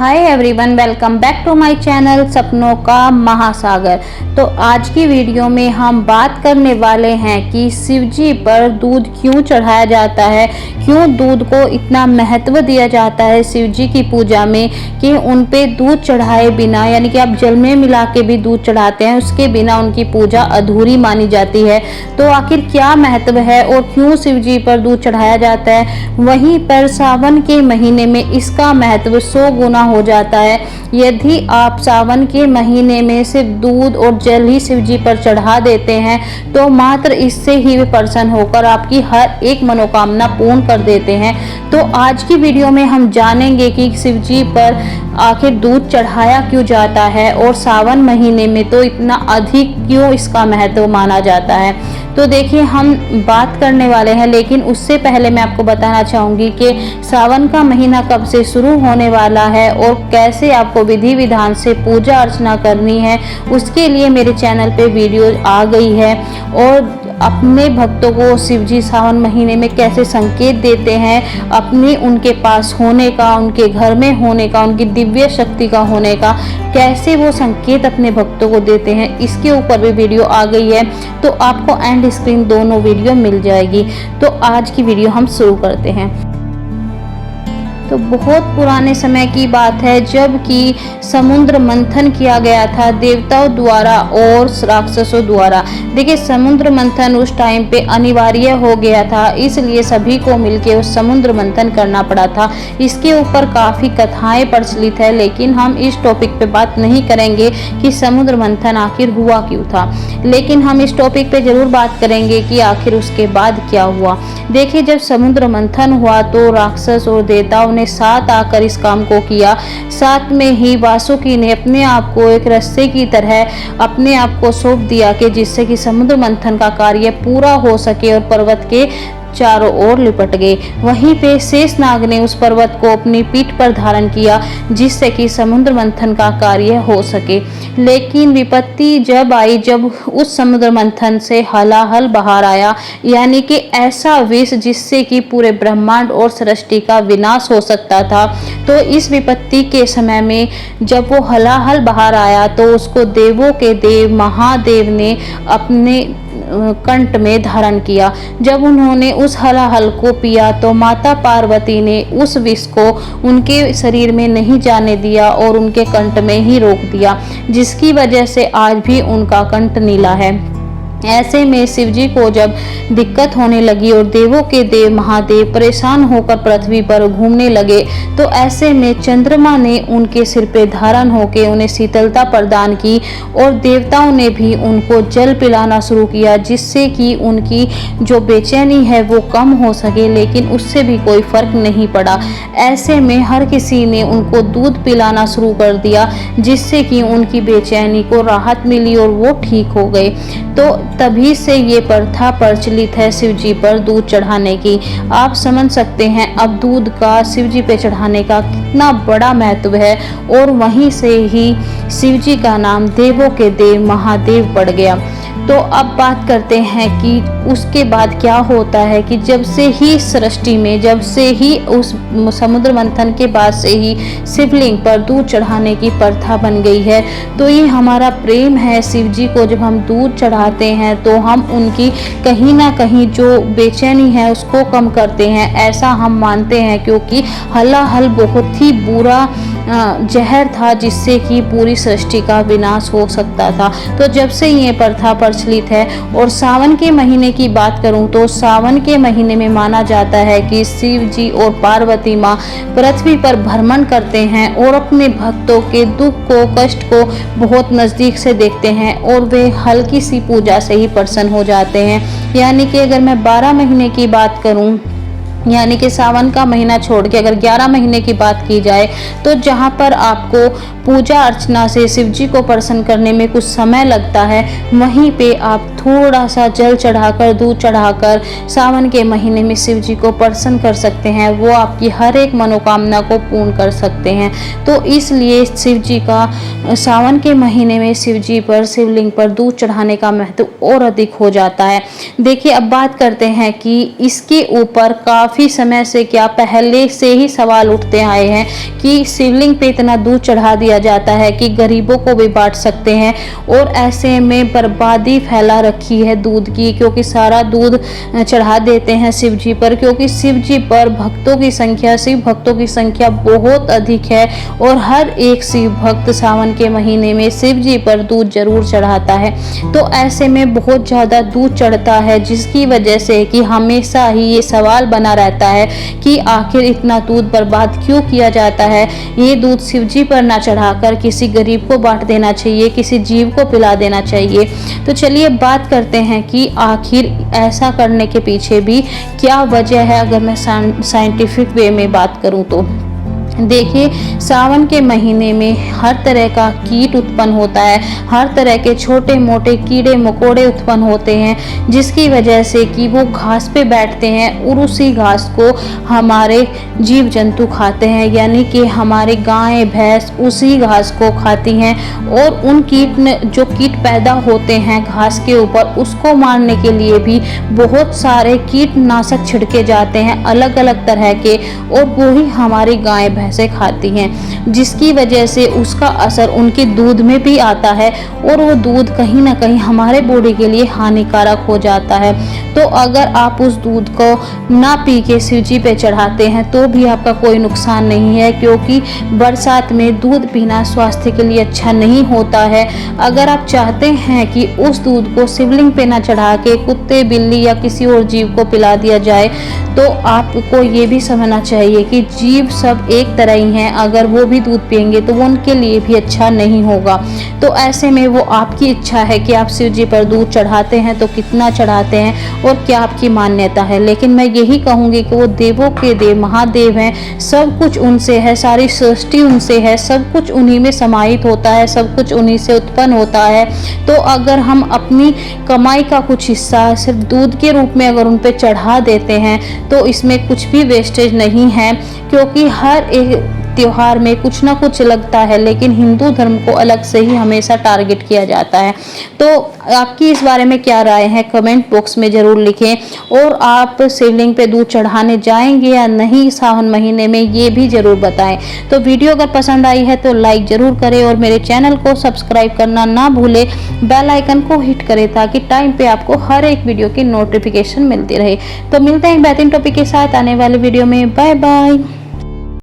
Hi everyone, welcome back to my channel सपनों का महासागर। तो आज की वीडियो में हम बात करने वाले हैं कि शिवजी पर दूध क्यों चढ़ाया जाता है, क्यों दूध को इतना महत्व दिया जाता है शिवजी की पूजा में कि उन पे दूध चढ़ाए बिना, यानी कि आप जल में मिला के भी दूध चढ़ाते हैं, उसके बिना उनकी पूजा अधूरी मानी जाती है। तो आखिर क्या महत्व है और क्यों शिवजी पर दूध चढ़ाया जाता है। वहीं पर सावन के महीने में इसका महत्व 100 गुना हो जाता है। यदि आप सावन के महीने में सिर्फ दूध और जल ही शिवजी पर चढ़ा देते हैं तो मात्र इससे ही वे प्रसन्न होकर आपकी हर एक मनोकामना पूर्ण कर देते हैं। तो आज की वीडियो में हम जानेंगे कि शिवजी पर आखिर दूध चढ़ाया क्यों जाता है और सावन महीने में तो इतना अधिक क्यों इसका महत्व माना जाता है। तो देखिए, हम बात करने वाले हैं, लेकिन उससे पहले मैं आपको बताना चाहूँगी कि सावन का महीना कब से शुरू होने वाला है और कैसे आपको विधि विधान से पूजा अर्चना करनी है। उसके लिए मेरे चैनल पे वीडियो आ गई है और अपने भक्तों को शिवजी सावन महीने में कैसे संकेत देते हैं अपने उनके पास होने का, उनके घर में होने का, उनकी दिव्य शक्ति का होने का, कैसे वो संकेत अपने भक्तों को देते हैं, इसके ऊपर भी वीडियो आ गई है। तो आपको एंड स्क्रीन दोनों वीडियो मिल जाएगी। तो आज की वीडियो हम शुरू करते हैं। तो बहुत पुराने समय की बात है, जब कि समुद्र मंथन किया गया था देवताओं द्वारा और राक्षसों द्वारा। देखिए, समुद्र मंथन उस टाइम पे अनिवार्य हो गया था, इसलिए सभी को मिलके उस समुद्र मंथन करना पड़ा था। इसके ऊपर काफ़ी कथाएं प्रचलित है, लेकिन हम इस टॉपिक पे बात नहीं करेंगे कि समुद्र मंथन आखिर हुआ क्यों था, लेकिन हम इस टॉपिक पे ज़रूर बात करेंगे कि आखिर उसके बाद क्या हुआ। देखिए, जब समुद्र मंथन हुआ तो राक्षस और देवताओं साथ आकर इस काम को किया। साथ में ही वासुकी ने अपने आप को एक रस्से की तरह अपने आप को सौंप दिया कि जिससे कि समुद्र मंथन का कार्य पूरा हो सके और पर्वत के चारों ओर लिपट गए। वहीं पे शेषनाग ने उस पर्वत को अपनी पीठ पर धारण किया जिससे कि समुद्र मंथन का कार्य हो सके। लेकिन विपत्ति जब आई, जब उस समुद्र मंथन से हलाहल बाहर आया, यानी कि ऐसा विष जिससे कि पूरे ब्रह्मांड और सृष्टि का विनाश हो सकता था। तो इस विपत्ति के समय में जब वो हलाहल बाहर आया तो उसको देवों के देव महादेव ने अपने कंठ में धारण किया। जब उन्होंने उस हलाहल को पिया तो माता पार्वती ने उस विष को उनके शरीर में नहीं जाने दिया और उनके कंठ में ही रोक दिया, जिसकी वजह से आज भी उनका कंठ नीला है। ऐसे में शिवजी को जब दिक्कत होने लगी और देवों के देव महादेव परेशान होकर पृथ्वी पर घूमने लगे, तो ऐसे में चंद्रमा ने उनके सिर पे धारण होकर उन्हें शीतलता प्रदान की और देवताओं ने भी उनको जल पिलाना शुरू किया, जिससे कि उनकी जो बेचैनी है वो कम हो सके। लेकिन उससे भी कोई फर्क नहीं पड़ा। ऐसे में हर किसी ने उनको दूध पिलाना शुरू कर दिया, जिससे कि उनकी बेचैनी को राहत मिली और वो ठीक हो गए। तो तभी से ये प्रथा प्रचलित है शिवजी पर दूध चढ़ाने की। आप समझ सकते हैं अब दूध का शिवजी पे चढ़ाने का कितना बड़ा महत्व है, और वहीं से ही शिवजी का नाम देवों के देव महादेव पड़ गया। तो अब बात करते हैं कि उसके बाद क्या होता है कि जब से ही सृष्टि में, जब से ही उस समुद्र मंथन के बाद से ही शिवलिंग पर दूध चढ़ाने की प्रथा बन गई है। तो ये हमारा प्रेम है शिवजी को। जब हम दूध चढ़ाते हैं तो हम उनकी कहीं ना कहीं जो बेचैनी है उसको कम करते हैं, ऐसा हम मानते हैं, क्योंकि हलाहल बहुत ही बुरा जहर था जिससे कि पूरी सृष्टि का विनाश हो सकता था। तो जब से ये प्रथा प्रचलित है। और सावन के महीने की बात करूं तो सावन के महीने में माना जाता है कि शिव जी और पार्वती माँ पृथ्वी पर भ्रमण करते हैं और अपने भक्तों के दुख को, कष्ट को बहुत नज़दीक से देखते हैं और वे हल्की सी पूजा से ही प्रसन्न हो जाते हैं। यानी कि अगर मैं 12 महीने की बात करूं, यानी कि सावन का महीना छोड़ के अगर 11 महीने की बात की जाए, तो जहाँ पर आपको पूजा अर्चना से शिवजी को प्रसन्न करने में कुछ समय लगता है, वहीं पे आप थोड़ा सा जल चढ़ाकर, दूध चढ़ाकर सावन के महीने में शिवजी को प्रसन्न कर सकते हैं। वो आपकी हर एक मनोकामना को पूर्ण कर सकते हैं। तो इसलिए शिवजी का सावन के महीने में शिवजी पर, शिवलिंग पर दूध चढ़ाने का महत्व और अधिक हो जाता है। देखिए, अब बात करते हैं कि इसके ऊपर काफ़ी काफ़ी समय से क्या पहले से ही सवाल उठते आए हैं कि शिवलिंग पे इतना दूध चढ़ा दिया जाता है कि गरीबों को भी बांट सकते हैं, और ऐसे में बर्बादी फैला रखी है दूध की, क्योंकि सारा दूध चढ़ा देते हैं शिव जी पर, क्योंकि शिव जी पर भक्तों की संख्या, शिव भक्तों की संख्या बहुत अधिक है और हर एक शिव भक्त सावन के महीने में शिव जी पर दूध जरूर चढ़ाता है। तो ऐसे में बहुत ज़्यादा दूध चढ़ता है, जिसकी वजह से कि हमेशा ही ये सवाल बना रहता है कि आखिर इतना दूध बर्बाद क्यों किया जाता है। ये दूध शिव जी पर ना चढ़ाकर किसी गरीब को बांट देना चाहिए, किसी जीव को पिला देना चाहिए। तो चलिए बात करते हैं कि आखिर ऐसा करने के पीछे भी क्या वजह है। अगर मैं साइंटिफिक वे में बात करूं तो देखिए, सावन के महीने में हर तरह का कीट उत्पन्न होता है, हर तरह के छोटे मोटे कीड़े मकोड़े उत्पन्न होते हैं, जिसकी वजह से कि वो घास पे बैठते हैं और उसी घास को हमारे जीव जंतु खाते हैं, यानी कि हमारे गाय भैंस उसी घास को खाती हैं। और उन जो कीट पैदा होते हैं घास के ऊपर, उसको मारने के लिए भी बहुत सारे कीटनाशक छिड़के जाते हैं अलग अलग तरह के, और वो ही हमारी गाय भैंसे खाती हैं, जिसकी वजह से उसका असर उनके दूध में भी आता है और वो दूध कहीं ना कहीं हमारे बॉडी के लिए हानिकारक हो जाता है। तो अगर आप उस दूध को ना पी के शिव जी पे चढ़ाते हैं तो भी आपका कोई नुकसान नहीं है, क्योंकि बरसात में दूध पीना स्वास्थ्य के लिए अच्छा नहीं होता है। अगर आप चाहते हैं कि उस दूध को शिवलिंग पे ना चढ़ा के कुत्ते बिल्ली या किसी और जीव को पिला दिया जाए, तो आपको ये भी समझना चाहिए कि जीव सब एक तरह ही हैं, अगर वो भी दूध पिएंगे तो वो उनके लिए भी अच्छा नहीं होगा। तो ऐसे में वो आपकी इच्छा है कि आप शिव जी पर दूध चढ़ाते हैं तो कितना चढ़ाते हैं और क्या आपकी मान्यता है। लेकिन मैं यही कहूँगी कि वो देवों के देव महादेव हैं, सब कुछ उनसे है, सारी सृष्टि उनसे है, सब कुछ उन्हीं में समाहित होता है, सब कुछ उन्हीं से उत्पन्न होता है। तो अगर हम अपनी कमाई का कुछ हिस्सा सिर्फ दूध के रूप में अगर उन पर चढ़ा देते हैं तो इसमें कुछ भी वेस्टेज नहीं है, क्योंकि हर एक त्योहार में कुछ ना कुछ लगता है, लेकिन हिंदू धर्म को अलग से ही हमेशा टारगेट किया जाता है। तो आपकी इस बारे में क्या राय है कमेंट बॉक्स में ज़रूर लिखें, और आप शिवलिंग पे दूध चढ़ाने जाएंगे या नहीं सावन महीने में, ये भी ज़रूर बताएं। तो वीडियो अगर पसंद आई है तो लाइक ज़रूर करें और मेरे चैनल को सब्सक्राइब करना ना भूलें, बेल आइकन को हिट करें ताकि टाइम पे आपको हर एक वीडियो की नोटिफिकेशन मिलती रहे। तो मिलते हैं बेहतरीन टॉपिक के साथ आने वाले वीडियो में। Bye bye.